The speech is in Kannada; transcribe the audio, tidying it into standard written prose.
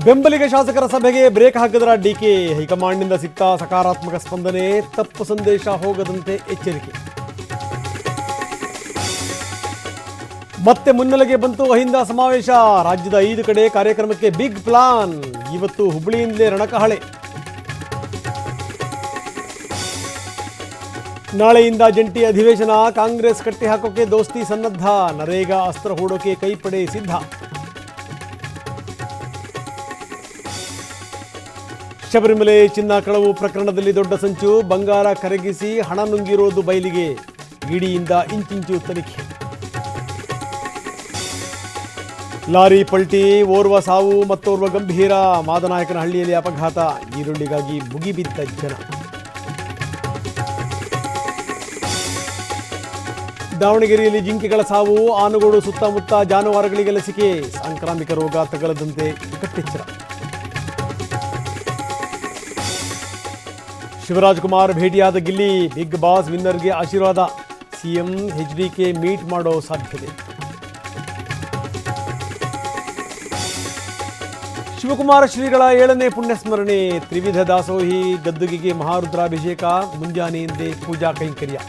ಬೆಂಬಲಿಗ ಶಾಸಕರ ಸಭೆಗೆ ಬ್ರೇಕ್ ಹಾಕಿದ್ರ ಡಿಕೆ. ಹೈಕಮಾಂಡ್ನಿಂದ ಸಿಕ್ತ ಸಕಾರಾತ್ಮಕ ಸ್ಪಂದನೆ, ತಪ್ಪು ಸಂದೇಶ ಹೋಗದಂತೆ ಎಚ್ಚರಿಕೆ. ಮತ್ತೆ ಮುನ್ನೆಲೆಗೆ ಬಂತು ಅಹಿಂದ ಸಮಾವೇಶ. ರಾಜ್ಯದ 5 ಕಡೆ ಕಾರ್ಯಕ್ರಮಕ್ಕೆ ಬಿಗ್ ಪ್ಲಾನ್. ಇವತ್ತು ಹುಬ್ಬಳ್ಳಿಯಿಂದಲೇ ರಣಕಹಳೆ. ನಾಳೆಯಿಂದ ಜಂಟಿ ಅಧಿವೇಶನ. ಕಾಂಗ್ರೆಸ್ ಕಟ್ಟಿ ಹಾಕೋಕೆ ದೋಸ್ತಿ ಸನ್ನದ್ಧ. ನರೇಗಾ ಅಸ್ತ್ರ ಹೂಡೋಕೆ ಕೈಪಡೆ ಸಿದ್ಧ. ಶಬರಿಮಲೆ ಚಿನ್ನ ಕಳವು ಪ್ರಕರಣದಲ್ಲಿ ದೊಡ್ಡ ಸಂಚು. ಬಂಗಾರ ಕರಗಿಸಿ ಹಣ ನುಂಗಿರೋದು ಬಯಲಿಗೆ. ಇಡಿಯಿಂದ ಇಂಚಿಂಚು ತನಿಖೆ. ಲಾರಿ ಪಲ್ಟಿ, ಓರ್ವ ಸಾವು ಮತ್ತೋರ್ವ ಗಂಭೀರ. ಮಾದನಾಯಕನಹಳ್ಳಿಯಲ್ಲಿ ಅಪಘಾತ. ಈರುಳ್ಳಿಗಾಗಿ ಮುಗಿಬಿದ್ದ ಜನ. ದಾವಣಗೆರೆಯಲ್ಲಿ ಜಿಂಕೆಗಳ ಸಾವು. ಆನುಗೋಡು ಸುತ್ತಮುತ್ತ ಜಾನುವಾರುಗಳಿಗೆ ಲಸಿಕೆ. ಸಾಂಕ್ರಾಮಿಕ ರೋಗ ತಗಲದಂತೆ ಕಟ್ಟೆಚ್ಚರ. ಶಿವರಾಜ್ ಕುಮಾರ್ ಭೇಟಿಯಾದ ಗಿಲ್ಲಿ. ಬಿಗ್ ಬಾಸ್ ವಿನ್ನರ್ಗೆ ಆಶೀರ್ವಾದ. ಸಿಎಂ ಎಚ್ಡಿಕೆ ಮೀಟ್ ಮಾಡೋ ಸಾಧ್ಯತೆ. ಶಿವಕುಮಾರ ಶ್ರೀಗಳ 7ನೇ ಪುಣ್ಯಸ್ಮರಣೆ. ತ್ರಿವಿಧ ದಾಸೋಹಿ ಗದ್ದುಗೆಗೆ ಮಹಾರುದ್ರಾಭಿಷೇಕ. ಮುಂಜಾನೆಯಿಂದೇ ಪೂಜಾ ಕೈಂಕರ್ಯ.